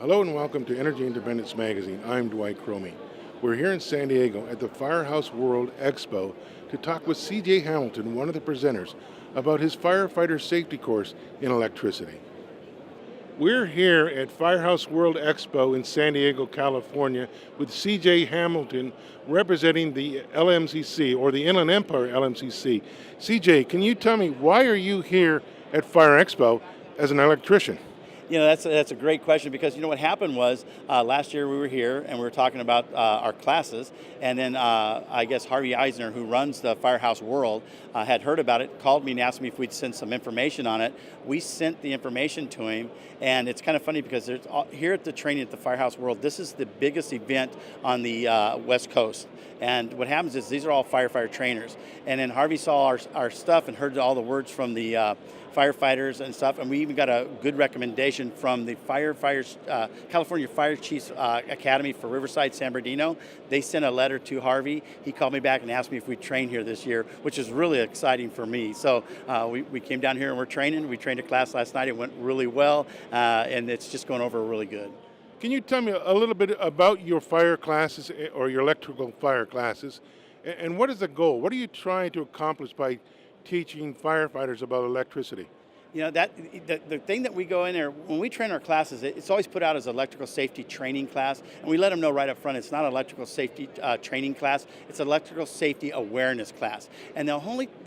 Hello and welcome to Energy Independence Magazine. I'm Dwight Cromie. We're here in San Diego at the Firehouse World Expo to talk with C.J. Hamilton, one of the presenters, about his firefighter safety course in electricity. We're here at Firehouse World Expo in San Diego, California, with C.J. Hamilton representing the LMCC, or the Inland Empire LMCC. C.J., can you tell me, why are you here at Fire Expo as an electrician? That's a great question because what happened was last year we were here and we were talking about our classes, and then I guess Harvey Eisner, who runs the Firehouse World, had heard about it, called me and asked me if we'd send some information on it. We sent the information to him, and it's kind of funny because here at the training at the Firehouse World, this is the biggest event on the West Coast. And what happens is these are all firefighter trainers. And then Harvey saw our stuff and heard all the words from the firefighters and stuff, and we even got a good recommendation from the California Fire Chiefs Academy for Riverside, San Bernardino. They sent a letter to Harvey. He called me back and asked me if we'd train here this year, which is really exciting for me. So we came down here and we're training. We trained a class last night. It went really well, and it's just going over really good. Can you tell me a little bit about your fire classes or your electrical fire classes, and what is the goal? What are you trying to accomplish by teaching firefighters about electricity? The thing that we go in there, when we train our classes, it's always put out as electrical safety training class, and we let them know right up front it's not an electrical safety training class, it's an electrical safety awareness class. And the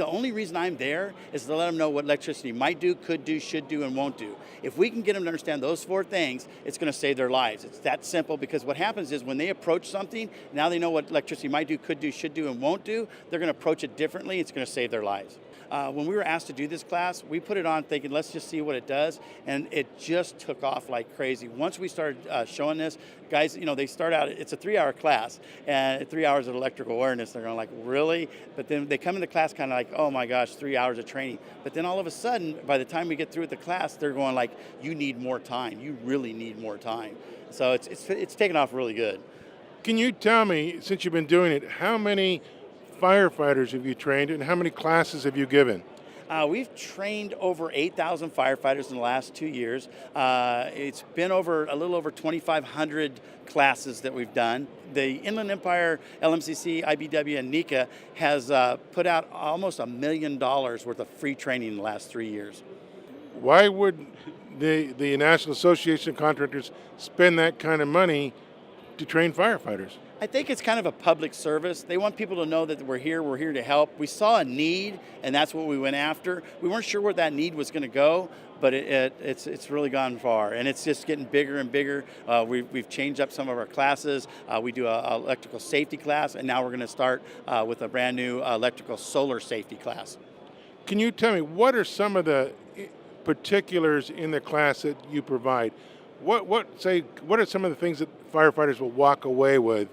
only reason I'm there is to let them know what electricity might do, could do, should do, and won't do. If we can get them to understand those four things, it's going to save their lives. It's that simple, because what happens is when they approach something, now they know what electricity might do, could do, should do, and won't do, they're going to approach it differently. It's going to save their lives. When we were asked to do this class, we put it on thinking, let's just see what it does, and it just took off like crazy. Once we started showing this, guys, they start out, it's a 3-hour class, and 3 hours of electrical awareness, they're going like, really? But then they come into class kind of like, oh my gosh, 3 hours of training. But then all of a sudden, by the time we get through with the class, they're going like, you need more time. You really need more time. So it's taken off really good. Can you tell me, since you've been doing it, how many firefighters have you trained and how many classes have you given? We've trained over 8,000 firefighters in the last 2 years. It's been a little over 2,500 classes that we've done. The Inland Empire, LMCC, IBW, and NECA has put out almost $1 million worth of free training in the last 3 years. Why would the National Association of Contractors spend that kind of money to train firefighters? I think it's kind of a public service. They want people to know that we're here to help. We saw a need, and that's what we went after. We weren't sure where that need was going to go, but it's really gone far, and it's just getting bigger and bigger. We've changed up some of our classes. We do an electrical safety class, and now we're going to start with a brand new electrical solar safety class. Can you tell me, what are some of the particulars in the class that you provide? What are some of the things that firefighters will walk away with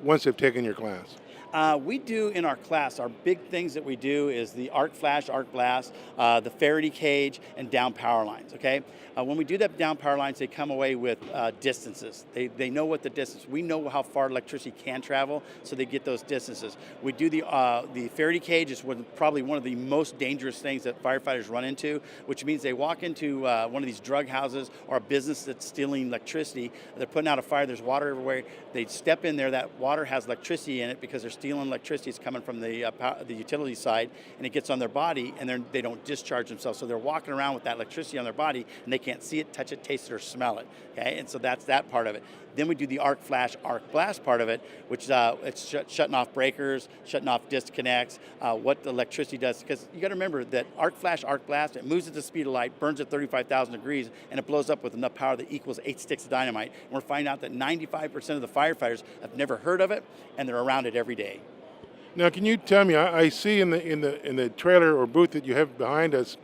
once they've taken your class? We do in our class, our big things that we do is the arc flash, arc blast, the Faraday cage, and down power lines, okay? When we do that down power lines, they come away with distances. They know what the distance, we know how far electricity can travel, so they get those distances. We do the Faraday cage is probably one of the most dangerous things that firefighters run into, which means they walk into one of these drug houses or a business that's stealing electricity. They're putting out a fire, there's water everywhere. They step in there, that water has electricity in it because they're stealing electricity. It's coming from the utility side, and it gets on their body, and they don't discharge themselves. So they're walking around with that electricity on their body, and they can't see it, touch it, taste it, or smell it. Okay, and so that's that part of it. Then we do the arc flash, arc blast part of it, which it's shutting off breakers, shutting off disconnects, what the electricity does. Because you got to remember that arc flash, arc blast, it moves at the speed of light, burns at 35,000 degrees, and it blows up with enough power that equals 8 sticks of dynamite. And we're finding out that 95% of the firefighters have never heard of it, and they're around it every day. Now, can you tell me? I see in the trailer or booth that you have behind us,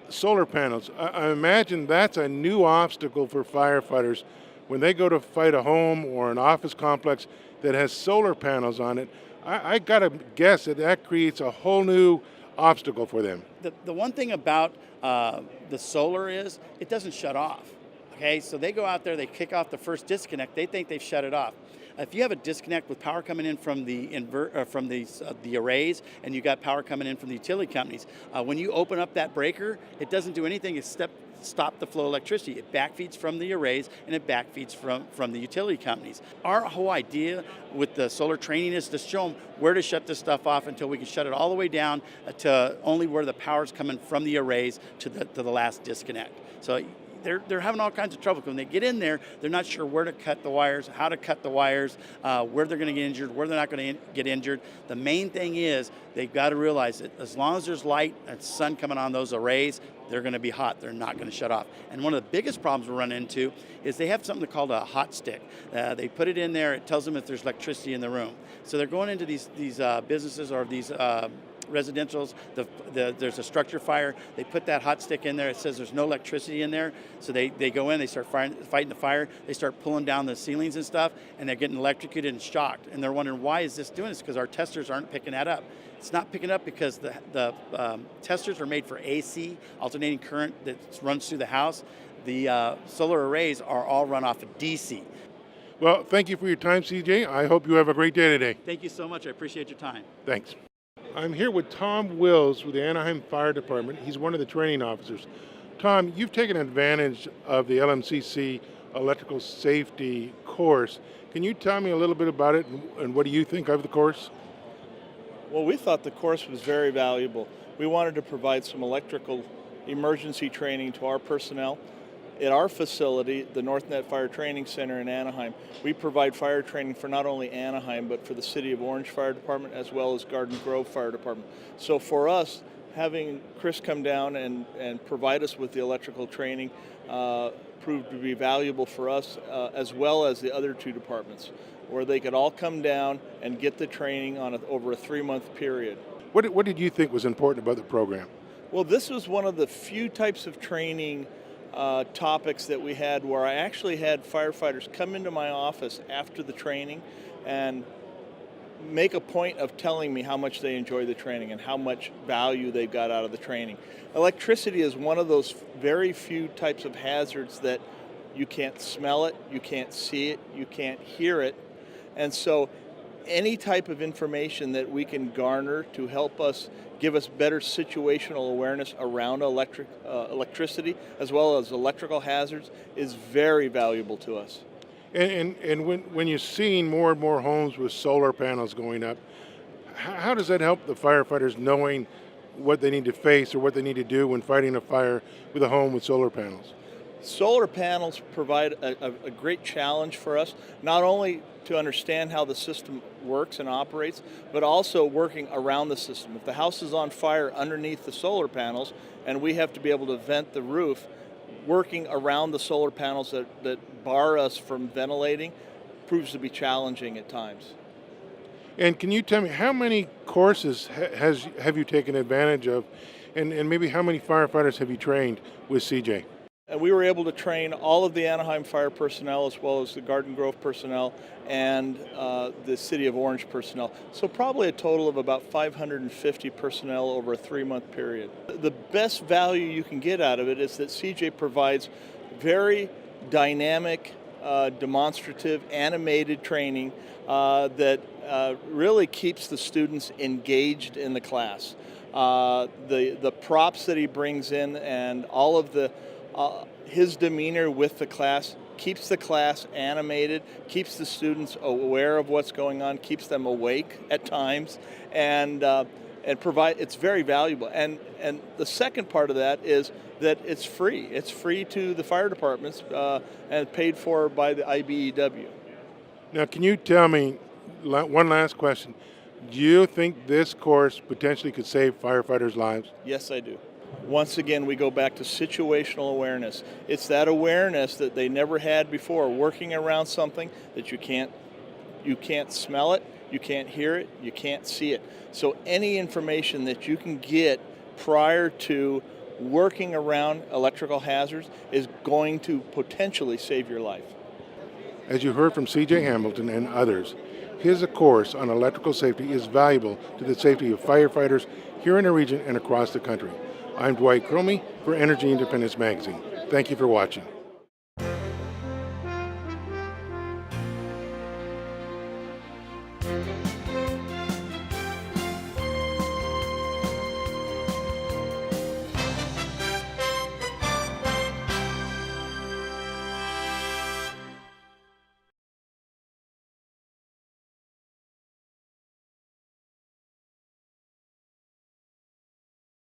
solar panels. I imagine that's a new obstacle for firefighters when they go to fight a home or an office complex that has solar panels on it. I got to guess that creates a whole new obstacle for them. The one thing about the solar is it doesn't shut off. Okay, so they go out there, they kick off the first disconnect, they think they've shut it off. If you have a disconnect with power coming in from the arrays, and you got power coming in from the utility companies, when you open up that breaker, it doesn't do anything except stop the flow of electricity. It backfeeds from the arrays and it backfeeds from the utility companies. Our whole idea with the solar training is to show them where to shut this stuff off until we can shut it all the way down to only where the power's coming from the arrays to the last disconnect. So they're having all kinds of trouble. When they get in there, they're not sure where to cut the wires, how to cut the wires, where they're going to get injured, where they're not going to get injured. The main thing is they've got to realize that as long as there's light and sun coming on those arrays, they're going to be hot. They're not going to shut off. And one of the biggest problems we run into is they have something called a hot stick. They put it in there. It tells them if there's electricity in the room. So they're going into these businesses or these residentials, there's a structure fire, they put that hot stick in there, it says there's no electricity in there, so they go in, they start fighting the fire, they start pulling down the ceilings and stuff, and they're getting electrocuted and shocked, and they're wondering why is this doing this, because our testers aren't picking that up. It's not picking up because the testers are made for AC, alternating current that runs through the house. The solar arrays are all run off of DC. Well, thank you for your time, CJ. I hope you have a great day today. Thank you so much, I appreciate your time. Thanks. I'm here with Tom Wills with the Anaheim Fire Department. He's one of the training officers. Tom, you've taken advantage of the LMCC electrical safety course. Can you tell me a little bit about it and what do you think of the course? Well, we thought the course was very valuable. We wanted to provide some electrical emergency training to our personnel. At our facility, the NorthNet Fire Training Center in Anaheim, we provide fire training for not only Anaheim, but for the City of Orange Fire Department as well as Garden Grove Fire Department. So for us, having Chris come down and provide us with the electrical training proved to be valuable for us as well as the other two departments, where they could all come down and get the training on over a 3-month period. What did you think was important about the program? Well, this was one of the few types of training topics that we had where I actually had firefighters come into my office after the training and make a point of telling me how much they enjoy the training and how much value they got out of the training. Electricity is one of those very few types of hazards that you can't smell it, you can't see it, you can't hear it. And so any type of information that we can garner to help us give us better situational awareness around electricity as well as electrical hazards is very valuable to us. And when you're seeing more and more homes with solar panels going up, how does that help the firefighters knowing what they need to face or what they need to do when fighting a fire with a home with solar panels? Solar panels provide a great challenge for us, not only to understand how the system works and operates, but also working around the system. If the house is on fire underneath the solar panels and we have to be able to vent the roof, working around the solar panels that bar us from ventilating proves to be challenging at times. And can you tell me how many courses have you taken advantage of, and maybe how many firefighters have you trained with CJ? And we were able to train all of the Anaheim fire personnel as well as the Garden Grove personnel and the City of Orange personnel. So probably a total of about 550 personnel over a 3-month period. The best value you can get out of it is that CJ provides very dynamic, demonstrative, animated training that really keeps the students engaged in the class. The props that he brings in and all of his demeanor with the class keeps the class animated, keeps the students aware of what's going on, keeps them awake at times, and it's very valuable. And the second part of that is that it's free. It's free to the fire departments and paid for by the IBEW. Now, can you tell me, one last question, do you think this course potentially could save firefighters' lives? Yes, I do. Once again, we go back to situational awareness. It's that awareness that they never had before, working around something that you can't smell it, you can't hear it, you can't see it. So any information that you can get prior to working around electrical hazards is going to potentially save your life. As you heard from CJ Hamilton and others, his course on electrical safety is valuable to the safety of firefighters here in the region and across the country. I'm Dwight Cromie for Energy Independence Magazine. Thank you for watching.